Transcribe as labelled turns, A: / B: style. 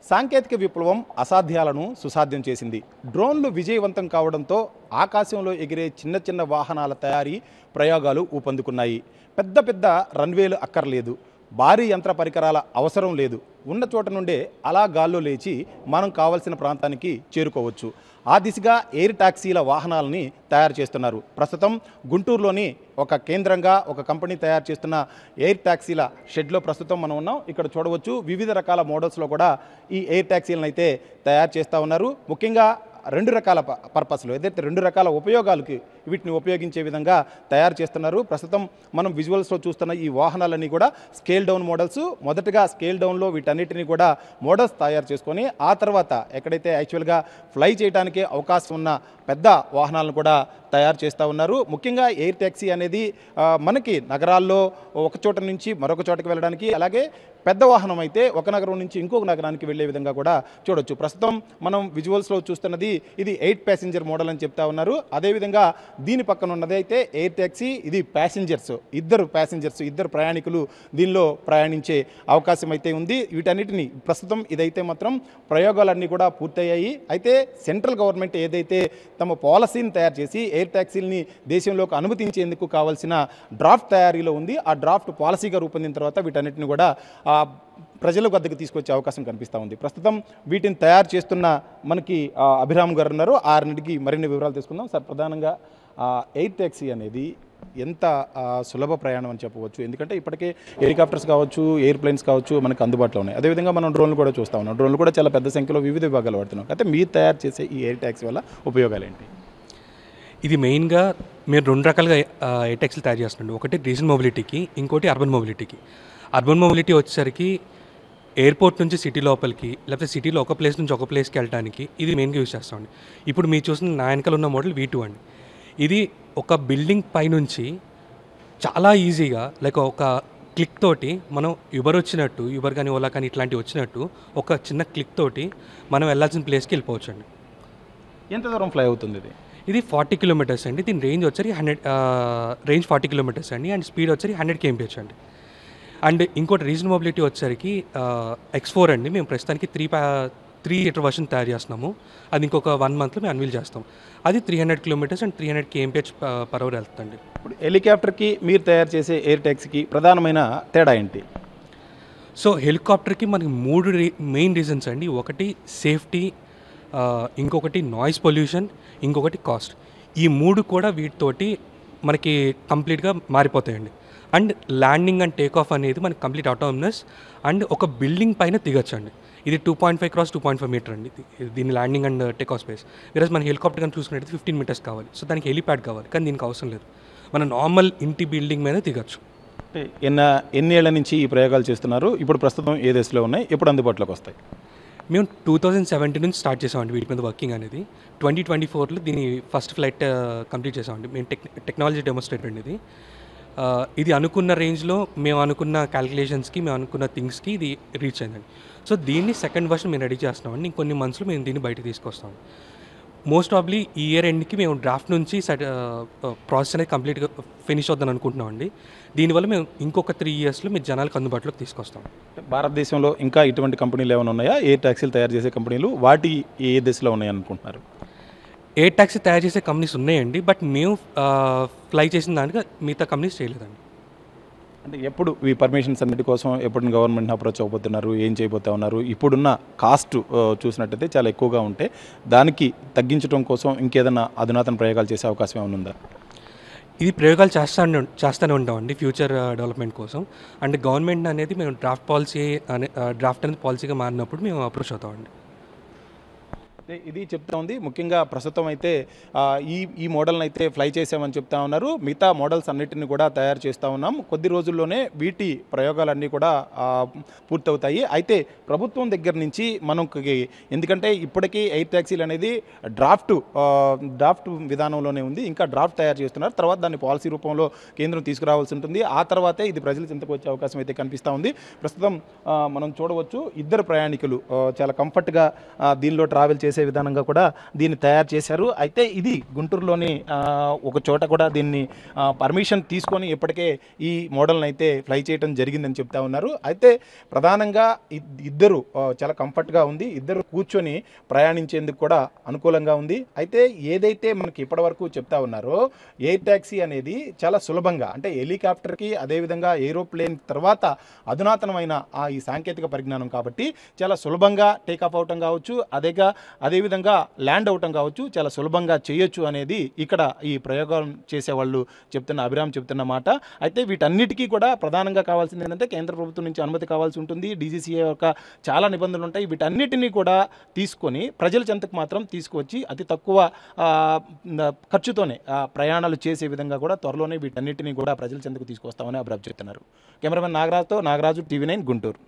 A: సాంకేతిక విప్లవం అసాధ్యాలను సుసాధ్యం చేసింది. డ్రోన్లు విజయవంతం కావడంతో ఆకాశంలో ఎగిరే చిన్న చిన్న వాహనాల తయారీ ప్రయోగాలు ఊపందుకున్నాయి. పెద్ద పెద్ద రన్వేలు అక్కర్లేదు, భారీ యంత్ర పరికరాల అవసరం లేదు. ఉన్న చోట నుండే అలా గాల్లో లేచి మనం కావలసిన ప్రాంతానికి చేరుకోవచ్చు. ఆ దిశగా ఎయిర్ టాక్సీల వాహనాలని తయారు చేస్తున్నారు. ప్రస్తుతం గుంటూరులోని ఒక కేంద్రంగా ఒక కంపెనీ తయారు చేస్తున్న ఎయిర్ టాక్సీల షెడ్లో ప్రస్తుతం మనం ఉన్నాం. ఇక్కడ చూడవచ్చు వివిధ రకాల మోడల్స్లో కూడా ఈ ఎయిర్ టాక్సీలను అయితే తయారు చేస్తూ ఉన్నారు. ముఖ్యంగా రెండు రకాల పర్పస్లో ఏదైతే రెండు రకాల ఉపయోగాలకి వీటిని ఉపయోగించే విధంగా తయారు చేస్తున్నారు. ప్రస్తుతం మనం విజువల్స్లో చూస్తున్న ఈ వాహనాలన్నీ కూడా స్కేల్ డౌన్ మోడల్స్. మొదటగా స్కేల్ డౌన్లో వీటన్నిటిని కూడా మోడల్స్ తయారు చేసుకొని ఆ తర్వాత ఎక్కడైతే యాక్చువల్గా ఫ్లై చేయడానికి అవకాశం ఉన్న పెద్ద వాహనాలను కూడా తయారు చేస్తూ ఉన్నారు. ముఖ్యంగా ఎయిర్ ట్యాక్సీ అనేది మనకి నగరాల్లో ఒక చోట నుంచి మరొక చోటకి వెళ్ళడానికి, అలాగే పెద్ద వాహనం అయితే ఒక నగరం నుంచి ఇంకొక నగరానికి వెళ్ళే విధంగా కూడా చూడొచ్చు. ప్రస్తుతం మనం విజువల్స్లో చూస్తున్నది ఇది 8 ప్యాసింజర్ మోడల్ అని చెప్తా ఉన్నారు. అదేవిధంగా దీని పక్కన ఉన్నది అయితే ఎయిర్ ట్యాక్సీ, ఇది ఇద్దరు ప్రయాణికులు దీనిలో ప్రయాణించే అవకాశం అయితే ఉంది. వీటన్నిటిని ప్రస్తుతం ఇదైతే మాత్రం ప్రయోగాలన్నీ కూడా పూర్తయ్యాయి. అయితే సెంట్రల్ గవర్నమెంట్ ఏదైతే తమ పాలసీని తయారు చేసి ఎయిర్ ట్యాక్సీలని దేశంలోకి అనుమతించేందుకు కావాల్సిన డ్రాఫ్ట్ తయారీలో ఉంది. ఆ డ్రాఫ్ట్ పాలసీగా రూపొందిన తర్వాత వీటన్నిటిని కూడా ప్రజల వద్దకు తీసుకొచ్చే అవకాశం కనిపిస్తూ ఉంది. ప్రస్తుతం వీటిని తయారు చేస్తున్న మనకి అభిరామ్ గారు ఉన్నారు. ఆరింటికి మరిన్ని వివరాలు తీసుకుందాం. సార్, ప్రధానంగా ఎయిర్ ట్యాక్సీ అనేది ఎంత సులభ ప్రయాణం అని చెప్పవచ్చు? ఎందుకంటే ఇప్పటికే హెలికాప్టర్స్ కావచ్చు, ఎయిర్ప్లేన్స్ కావచ్చు మనకు అందుబాటులో ఉన్నాయి. అదేవిధంగా మనం డ్రోన్లు కూడా చూస్తూ ఉన్నాం. డ్రోన్లు కూడా చాలా పెద్ద సంఖ్యలో వివిధ విభాగాలు వాడుతున్నాం. అయితే మీరు తయారు చేసే ఈ ఎయిర్ ట్యాక్సీ వల్ల ఉపయోగాలు ఏంటి?
B: ఇది మెయిన్గా మీరు రెండు రకాలుగా ఎయిర్ ట్యాక్సీలు తయారు చేస్తున్నాం. ఒకటి రీజనల్ మొబిలిటీకి, ఇంకోటి అర్బన్ మొబిలిటీకి. అర్బన్ మొబిలిటీ వచ్చేసరికి ఎయిర్పోర్ట్ నుంచి సిటీ లోపలికి, లేకపోతే సిటీలో ఒక ప్లేస్ నుంచి ఒక ప్లేస్కి వెళ్ళడానికి ఇది మెయిన్గా యూజ్ చేస్తామండి. ఇప్పుడు మీరు చూసిన నా వెనకాల ఉన్న మోడల్ V2 అండి. ఇది ఒక బిల్డింగ్ పైనుంచి చాలా ఈజీగా ఒక క్లిక్ తోటి మనం యూబర్ కానీ ఓలా కానీ ఇట్లాంటివి వచ్చినట్టు ఒక చిన్న క్లిక్ తోటి మనం వెళ్ళాల్సిన ప్లేస్కి వెళ్ళిపోవచ్చు అండి.
A: ఎంత దూరం ఫ్లై అవుతుంది ఇది?
B: ఇది 40 కిలోమీటర్స్ అండి. దీని రేంజ్ వచ్చరికి 40 కిలోమీటర్స్ అండి. అండ్ స్పీడ్ వచ్చరికి 100 kmph అండి. అండ్ ఇంకోటి రీజనల్ మొబిలిటీ వచ్చరికి X4 అండి. మేము ప్రస్తుతానికి 3 లీటర్ వర్షన్ తయారు చేస్తున్నాము. అది ఇంకొక 1 monthలో మేము అన్వీల్ చేస్తాం. అది 300 kilometres and 300 kmph per hour వెళ్తుందండి.
A: ఇప్పుడు హెలికాప్టర్కి మీరు తయారు చేసే ఎయిర్ ట్యాక్సీకి ప్రధానమైన తేడా ఏంటి?
B: సో హెలికాప్టర్కి మనకి 3 మెయిన్ రీజన్స్ అండి. ఒకటి సేఫ్టీ, ఇంకొకటి నాయిస్ పొల్యూషన్, ఇంకొకటి కాస్ట్. ఈ 3 కూడా వీటితోటి మనకి కంప్లీట్గా మారిపోతాయండి. And landing and take off అనేది మనకి కంప్లీట్ ఆటోనమస్ అండ్ ఒక బిల్డింగ్ పైన దిగొచ్చండి. ఇది 2.5 x 2.5 మీటర్ అండి. దీని landing and take off space. వేరేస్ మన హెలికాప్టర్ కానీ చూసుకున్నట్టు 15 meters కావాలి. సో దానికి హెలిప్యాడ్ కావాలి, కానీ దీనికి అవసరం లేదు. మన నార్మల్ ఇంటి బిల్డింగ్ మీద దిగచ్చు.
A: అంటే ఎన్ని ఏళ్ల నుంచి ఈ ప్రయోగాలు చేస్తున్నారు? ఇప్పుడు ప్రస్తుతం ఏ దశలో ఉన్నాయి? ఎప్పుడు అందుబాటులోకి వస్తాయి?
B: మేము 2017 నుంచి స్టార్ట్ చేసామండి వీటి మీద వర్కింగ్ అనేది. 2024లో దీని ఫస్ట్ ఫ్లైట్ కంప్లీట్ చేసామండి. మేము టెక్నాలజీ డెమోన్స్ట్రేటర్ అండి ఇది. ఇది అనుకున్న రేంజ్లో మేము అనుకున్న క్యాలిక్యులేషన్స్కి, మేము అనుకున్న థింగ్స్కి ఇది రీచ్ అయిందండి. సో దీన్ని సెకండ్ వర్షన్ మేము రెడీ చేస్తున్నామండి. ఇంకొన్ని మంత్స్లో మేము దీన్ని బయటకు తీసుకొస్తాం. మోస్ట్ ఆబ్లీ ఈ ఇయర్ ఎండ్కి మేము డ్రాఫ్ట్ నుంచి ప్రాసెస్ అనేది కంప్లీట్గా ఫినిష్ అవుద్దని అనుకుంటున్నామండి. దీనివల్ల మేము ఇంకొక 3 yearsలో మీ జనాలకు అందుబాటులోకి తీసుకొస్తాం.
A: భారతదేశంలో ఇంకా ఇటువంటి కంపెనీలు ఏమైనా ఉన్నాయా? ఎయిర్ ట్యాక్సీలు తయారు చేసే కంపెనీలు వాటి ఏ దశలో ఉన్నాయని అనుకుంటున్నారు?
B: ఎయిర్ ట్యాక్సీ తయారు చేసే కంపెనీస్ ఉన్నాయండి, బట్ మేము ఫ్లై చేసిన దానికి మిగతా కంపెనీస్ చేయలేదండి.
A: అంటే ఎప్పుడు ఈ పర్మిషన్స్ అన్నిటి కోసం ఎప్పుడు గవర్నమెంట్ని అప్రోచ్ అవ్వబోతున్నారు? ఏం చేయబోతా ఉన్నారు? ఇప్పుడున్న కాస్ట్ చూసినట్టయితే చాలా ఎక్కువగా ఉంటే దానికి తగ్గించడం కోసం ఇంకేదైనా అధునాతన ప్రయోగాలు చేసే అవకాశం ఏమైనా ఉందా?
B: ఇది ప్రయోగాలు చేస్తూనే ఉంటామండి ఫ్యూచర్ డెవలప్మెంట్ కోసం. అండ్ గవర్నమెంట్ అనేది మేము డ్రాఫ్ట్ అనేది పాలసీగా మారినప్పుడు మేము అప్రోచ్ అవుతామండి.
A: ఇది చెప్తా ఉంది. ముఖ్యంగా ప్రస్తుతం అయితే ఈ మోడల్ని అయితే ఫ్లై చేసామని చెప్తా ఉన్నారు. మిగతా మోడల్స్ అన్నిటిని కూడా తయారు చేస్తూ ఉన్నాం. కొద్ది రోజుల్లోనే వీటి ప్రయోగాలన్నీ కూడా పూర్తవుతాయి. అయితే ప్రభుత్వం దగ్గర నుంచి మనకి, ఎందుకంటే ఇప్పటికీ ఎయిర్ ట్యాక్సీలు అనేది డ్రాఫ్ట్ విధానంలోనే ఉంది. ఇంకా డ్రాఫ్ట్ తయారు చేస్తున్నారు. తర్వాత దాన్ని పాలసీ రూపంలో కేంద్రం తీసుకురావాల్సి ఉంటుంది. ఆ తర్వాతే ఇది ప్రజల చెంతకు వచ్చే అవకాశం అయితే కనిపిస్తూ ఉంది. ప్రస్తుతం మనం చూడవచ్చు ఇద్దరు ప్రయాణికులు చాలా కంఫర్ట్గా దీనిలో ట్రావెల్ చేసే చేసే విధానంగా కూడా దీన్ని తయారు చేశారు. అయితే ఇది గుంటూరులోని ఒక చోట కూడా దీన్ని పర్మిషన్ తీసుకొని ఇప్పటికే ఈ మోడల్ని అయితే ఫ్లై చేయడం జరిగిందని చెప్తా ఉన్నారు. అయితే ప్రధానంగా ఇద్దరు చాలా కంఫర్ట్గా ఉంది, ఇద్దరు కూర్చొని ప్రయాణించేందుకు కూడా అనుకూలంగా ఉంది. అయితే ఏదైతే మనకి ఇప్పటివరకు చెప్తా ఉన్నారో ఎయిర్ ట్యాక్సీ అనేది చాలా సులభంగా, అంటే హెలికాప్టర్కి అదేవిధంగా ఏరోప్లేన్ తర్వాత అధునాతనమైన ఈ సాంకేతిక పరిజ్ఞానం కాబట్టి చాలా సులభంగా టేకాఫ్ అవటం కావచ్చు, అదేవిధంగా ల్యాండ్ అవటం కావచ్చు, చాలా సులభంగా చేయొచ్చు అనేది ఇక్కడ ఈ ప్రయోగం చేసేవాళ్ళు అభిరామ్ చెప్తున్న మాట. అయితే వీటన్నిటికీ కూడా ప్రధానంగా కావాల్సింది ఏంటంటే కేంద్ర ప్రభుత్వం నుంచి అనుమతి కావాల్సి ఉంటుంది, డీజీసీఏ యొక్క చాలా నిబంధనలు ఉంటాయి. వీటన్నిటినీ కూడా తీసుకొని ప్రజల చెంతకు మాత్రం తీసుకువచ్చి అతి తక్కువ ఖర్చుతోనే ప్రయాణాలు చేసే విధంగా కూడా త్వరలోనే వీటన్నిటినీ కూడా ప్రజల చెంతకు తీసుకొస్తామని అభిరామ్ చెప్తున్నారు. కెమెరామెన్ నాగరాజుతో నాగరాజు, టీవీ 9 గుంటూరు.